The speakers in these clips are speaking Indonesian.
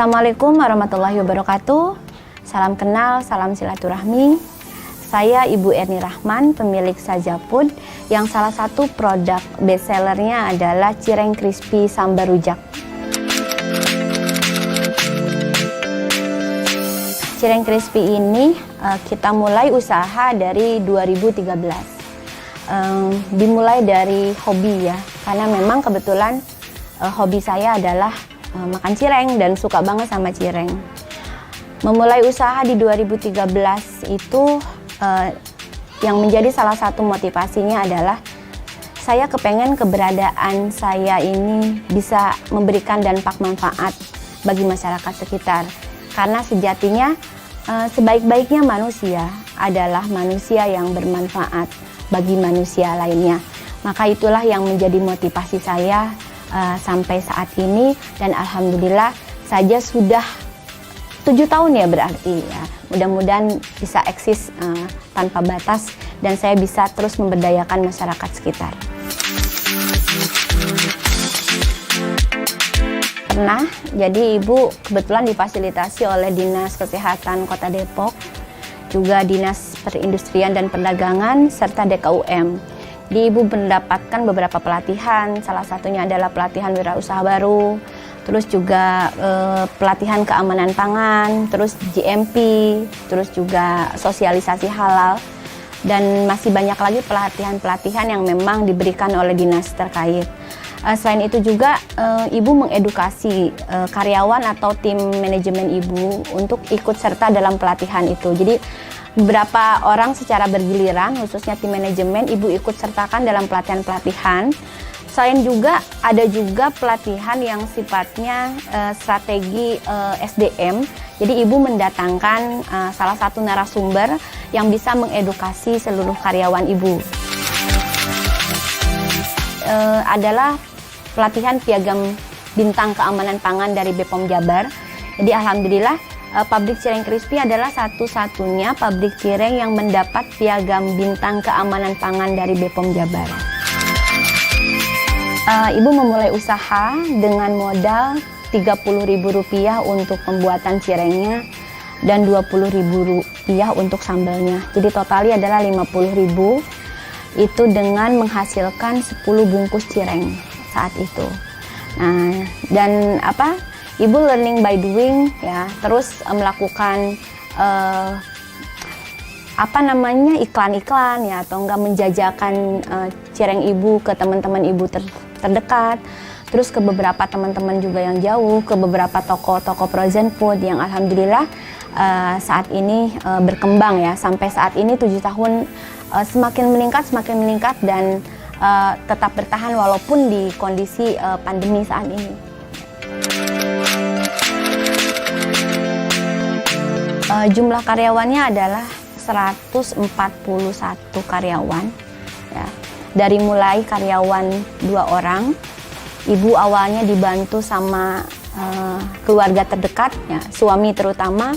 Assalamualaikum warahmatullahi wabarakatuh. Salam kenal, salam silaturahmi. Saya Ibu Erni Rahman, pemilik Saja Food, yang salah satu produk bestsellernya adalah cireng crispy sambal rujak. Cireng crispy ini kita mulai usaha dari 2013. Dimulai dari hobi ya, karena memang kebetulan hobi saya adalah makan cireng dan suka banget sama cireng. Memulai usaha di 2013 itu yang menjadi salah satu motivasinya adalah saya kepengen keberadaan saya ini bisa memberikan dampak manfaat bagi masyarakat sekitar. Karena sejatinya sebaik-baiknya manusia adalah manusia yang bermanfaat bagi manusia lainnya. Maka itulah yang menjadi motivasi saya sampai saat ini, dan alhamdulillah saja sudah 7 tahun ya berarti ya. Mudah-mudahan bisa eksis tanpa batas dan saya bisa terus memberdayakan masyarakat sekitar. Pernah, jadi Ibu kebetulan difasilitasi oleh Dinas Kesehatan Kota Depok, juga Dinas Perindustrian dan Perdagangan, serta DKUM. Ibu mendapatkan beberapa pelatihan, salah satunya adalah pelatihan wirausaha baru, terus juga pelatihan keamanan pangan, terus GMP, terus juga sosialisasi halal, dan masih banyak lagi pelatihan-pelatihan yang memang diberikan oleh dinas terkait. Selain itu juga Ibu mengedukasi karyawan atau tim manajemen Ibu untuk ikut serta dalam pelatihan itu. Jadi beberapa orang secara bergiliran, khususnya tim manajemen, Ibu ikut sertakan dalam pelatihan-pelatihan. Selain juga ada juga pelatihan yang sifatnya strategi SDM. Jadi Ibu mendatangkan salah satu narasumber yang bisa mengedukasi seluruh karyawan Ibu. Adalah pelatihan piagam bintang keamanan pangan dari BPOM Jabar. Jadi alhamdulillah pabrik cireng crispy adalah satu-satunya pabrik cireng yang mendapat piagam bintang keamanan pangan dari BPOM Jabar. Ibu memulai usaha dengan modal Rp30.000 untuk pembuatan cirengnya dan Rp20.000 untuk sambalnya. Jadi totalnya adalah Rp50.000. Itu dengan menghasilkan 10 bungkus cireng saat itu. Nah, dan Ibu learning by doing ya, terus melakukan iklan-iklan ya, atau enggak menjajakan cireng Ibu ke teman-teman Ibu terdekat, terus ke beberapa teman-teman juga yang jauh, ke beberapa toko-toko frozen food yang alhamdulillah saat ini berkembang ya, sampai saat ini 7 tahun semakin meningkat dan tetap bertahan walaupun di kondisi pandemi saat ini. Jumlah karyawannya adalah 141 karyawan ya. Dari mulai karyawan 2 orang, Ibu awalnya dibantu sama keluarga terdekat ya, suami terutama,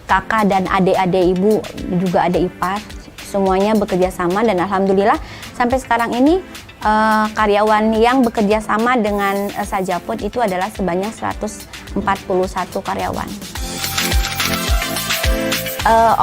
kakak dan adik-adik Ibu, juga adik ipar, semuanya bekerja sama, dan alhamdulillah sampai sekarang ini karyawan yang bekerja sama dengan Saja Food itu adalah sebanyak 141 karyawan.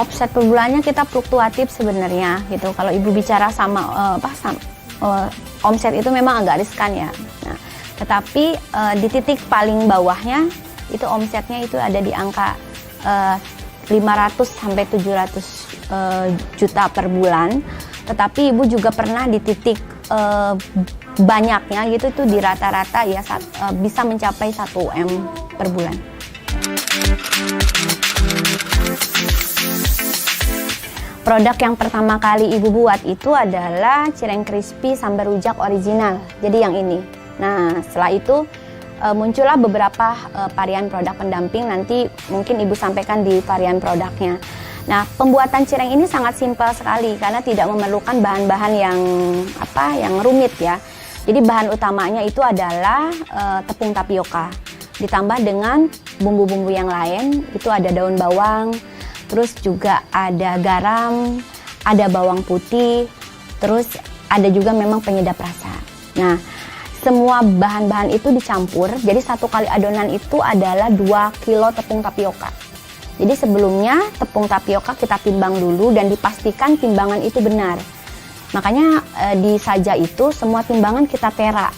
Offset per bulannya kita fluktuatif sebenarnya gitu. Kalau Ibu bicara sama omset itu memang agak riskan ya. Nah, tetapi di titik paling bawahnya itu omsetnya itu ada di angka 500 sampai 700 juta per bulan. Tetapi Ibu juga pernah di titik banyaknya gitu, itu di rata-rata ya bisa mencapai 1 M per bulan. Produk yang pertama kali Ibu buat itu adalah cireng crispy sambal rujak original. Jadi yang ini. Nah, setelah itu muncullah beberapa varian produk pendamping, nanti mungkin Ibu sampaikan di varian produknya. Nah, pembuatan cireng ini sangat simpel sekali karena tidak memerlukan bahan-bahan yang rumit ya. Jadi bahan utamanya itu adalah tepung tapioka ditambah dengan bumbu-bumbu yang lain. Itu ada daun bawang, terus juga ada garam, ada bawang putih, terus ada juga memang penyedap rasa. Nah, semua bahan-bahan itu dicampur. Jadi 1 kali adonan itu adalah 2 kilo tepung tapioka. Jadi sebelumnya tepung tapioka kita timbang dulu dan dipastikan timbangan itu benar. Makanya di saja itu semua timbangan kita perak.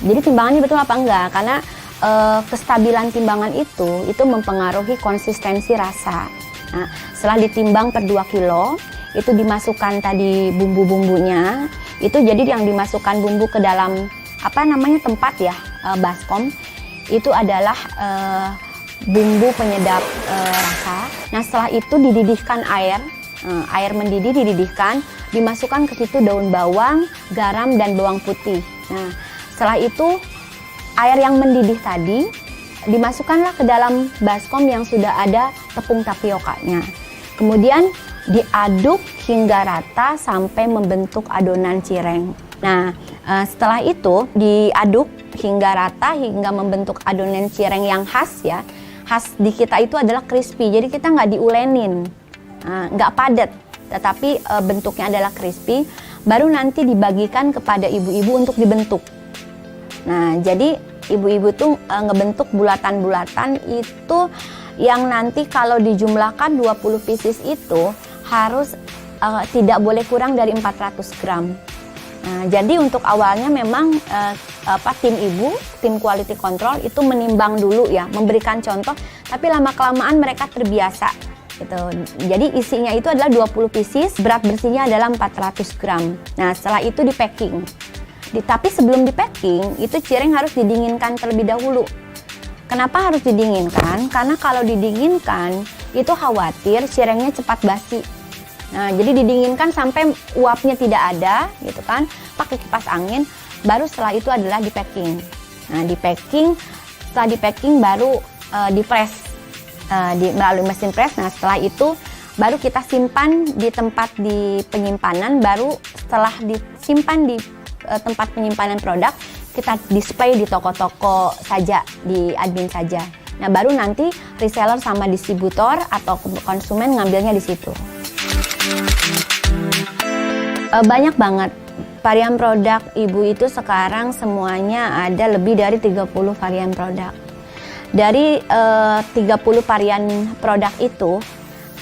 Jadi timbangannya betul apa enggak? Karena kestabilan timbangan itu mempengaruhi konsistensi rasa. Nah, setelah ditimbang per 2 kilo, itu dimasukkan tadi bumbu-bumbunya. Itu jadi yang dimasukkan bumbu ke dalam tempat ya, baskom. Itu adalah bumbu penyedap rasa. Nah, setelah itu dididihkan air mendidih dididihkan, dimasukkan ke situ daun bawang, garam dan bawang putih. Nah, setelah itu air yang mendidih tadi dimasukkanlah ke dalam baskom yang sudah ada tepung tapiokanya. Kemudian diaduk hingga rata sampai membentuk adonan cireng. Nah, setelah itu diaduk hingga rata hingga membentuk adonan cireng yang khas ya. Khas di kita itu adalah crispy. Jadi kita nggak diulenin, nggak padat, tetapi bentuknya adalah crispy. Baru nanti dibagikan kepada ibu-ibu untuk dibentuk. Nah, jadi ibu-ibu tuh ngebentuk bulatan-bulatan itu yang nanti kalau dijumlahkan 20 pieces itu harus tidak boleh kurang dari 400 gram. Nah, jadi untuk awalnya memang tim quality control itu menimbang dulu ya, memberikan contoh, tapi lama-kelamaan mereka terbiasa gitu. Jadi isinya itu adalah 20 pieces, berat bersihnya adalah 400 gram. Nah, setelah itu di packing. Tapi sebelum di packing, itu cireng harus didinginkan terlebih dahulu. Kenapa harus didinginkan? Karena kalau didinginkan, itu khawatir cirengnya cepat basi. Nah, jadi didinginkan sampai uapnya tidak ada, gitu kan, pakai kipas angin, baru setelah itu adalah di packing. Nah, setelah di packing baru di press, melalui mesin press. Nah, setelah itu baru kita simpan di tempat di penyimpanan, baru setelah disimpan di tempat penyimpanan produk, kita display di toko-toko saja, di admin saja. Nah, baru nanti reseller sama distributor atau konsumen ngambilnya di situ. Banyak banget varian produk ibu itu sekarang semuanya ada lebih dari 30 varian produk. Dari 30 varian produk itu,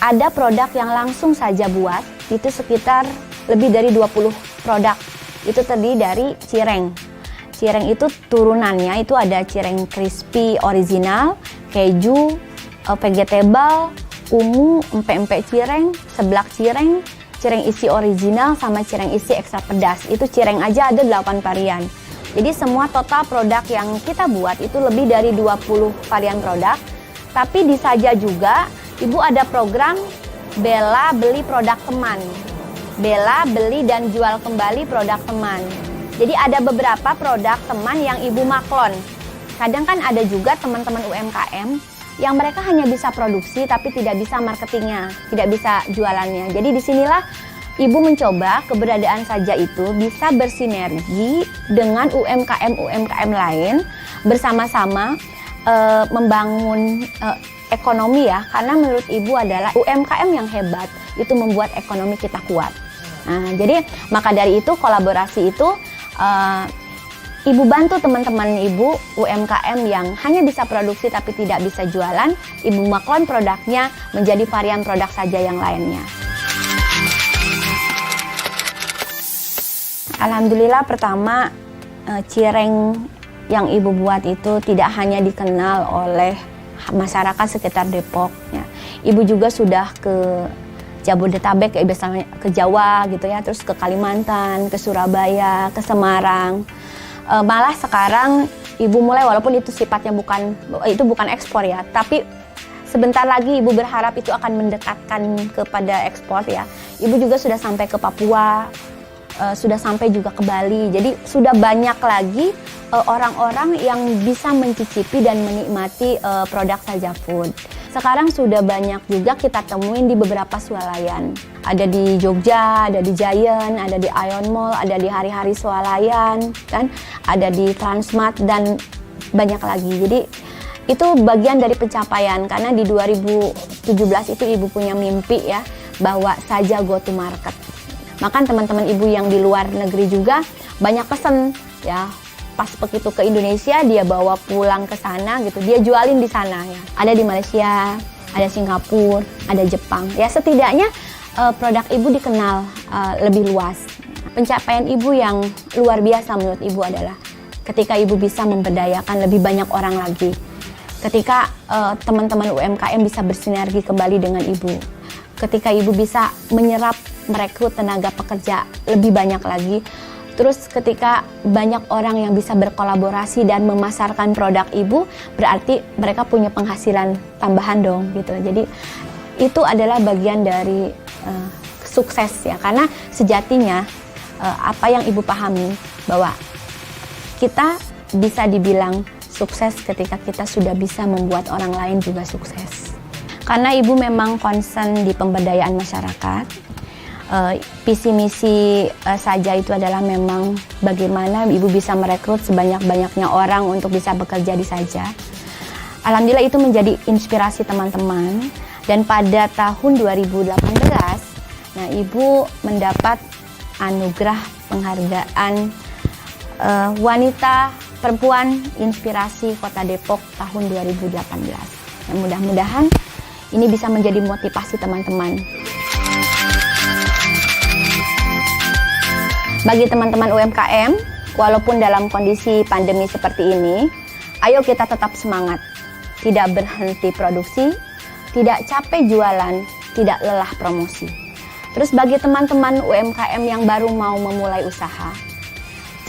ada produk yang langsung saja buat, itu sekitar lebih dari 20 produk. Itu terdiri dari cireng. Cireng itu turunannya itu ada cireng crispy original, keju, vegetable, ungu, empek-empek cireng, seblak cireng, cireng isi original sama cireng isi ekstra pedas. Itu cireng aja ada 8 varian. Jadi semua total produk yang kita buat itu lebih dari 20 varian produk. Tapi di saja juga ibu ada program bela beli produk teman. Bela, beli, dan jual kembali produk teman. Jadi ada beberapa produk teman yang ibu maklon. Kadang kan ada juga teman-teman UMKM yang mereka hanya bisa produksi tapi tidak bisa marketingnya, tidak bisa jualannya. Jadi disinilah ibu mencoba keberadaan saja itu bisa bersinergi dengan UMKM lain bersama-sama membangun ekonomi ya. Karena menurut ibu adalah UMKM yang hebat itu membuat ekonomi kita kuat. Nah, jadi maka dari itu kolaborasi itu ibu bantu teman-teman ibu UMKM yang hanya bisa produksi tapi tidak bisa jualan, ibu maklon produknya menjadi varian produk saja yang lainnya. Alhamdulillah pertama cireng yang ibu buat itu tidak hanya dikenal oleh masyarakat sekitar Depok ya. Ibu juga sudah ke Jabodetabek, kayak biasanya ke Jawa gitu ya, terus ke Kalimantan, ke Surabaya, ke Semarang. Malah sekarang ibu mulai, walaupun itu sifatnya bukan ekspor ya, tapi sebentar lagi ibu berharap itu akan mendekatkan kepada ekspor ya. Ibu juga sudah sampai ke Papua, sudah sampai juga ke Bali. Jadi sudah banyak lagi orang-orang yang bisa mencicipi dan menikmati produk Saja Food. Sekarang sudah banyak juga kita temuin di beberapa swalayan. Ada di Jogja, ada di Giant, ada di Ion Mall, ada di Hari-Hari Swalayan, kan? Ada di Transmart dan banyak lagi. Jadi itu bagian dari pencapaian karena di 2017 itu ibu punya mimpi ya bahwa Saja go to market. Maka teman-teman ibu yang di luar negeri juga banyak pesan ya. Pas begitu ke Indonesia dia bawa pulang ke sana gitu, dia jualin di sana ya. Ada di Malaysia, ada Singapura, ada Jepang. Ya setidaknya produk ibu dikenal lebih luas. Pencapaian ibu yang luar biasa menurut ibu adalah ketika ibu bisa memberdayakan lebih banyak orang lagi. Ketika teman-teman UMKM bisa bersinergi kembali dengan ibu. Ketika ibu bisa menyerap merekrut tenaga pekerja lebih banyak lagi. Terus ketika banyak orang yang bisa berkolaborasi dan memasarkan produk ibu, berarti mereka punya penghasilan tambahan dong gitu. Jadi itu adalah bagian dari sukses ya, karena sejatinya apa yang ibu pahami bahwa kita bisa dibilang sukses ketika kita sudah bisa membuat orang lain juga sukses. Karena ibu memang concern di pemberdayaan masyarakat. Visi misi saja itu adalah memang bagaimana ibu bisa merekrut sebanyak-banyaknya orang untuk bisa bekerja di Saja. Alhamdulillah itu menjadi inspirasi teman-teman, dan pada tahun 2018 nah ibu mendapat anugerah penghargaan wanita perempuan inspirasi Kota Depok tahun 2018. Nah, mudah-mudahan ini bisa menjadi motivasi teman-teman. Bagi teman-teman UMKM, walaupun dalam kondisi pandemi seperti ini, ayo kita tetap semangat. Tidak berhenti produksi, tidak capek jualan, tidak lelah promosi. Terus bagi teman-teman UMKM yang baru mau memulai usaha,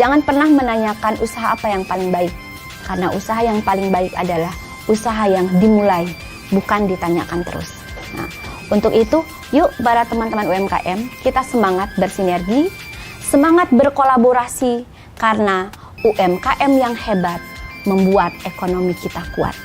jangan pernah menanyakan usaha apa yang paling baik. Karena usaha yang paling baik adalah usaha yang dimulai, bukan ditanyakan terus. Nah, untuk itu, yuk para teman-teman UMKM, kita semangat bersinergi, semangat berkolaborasi, karena UMKM yang hebat membuat ekonomi kita kuat.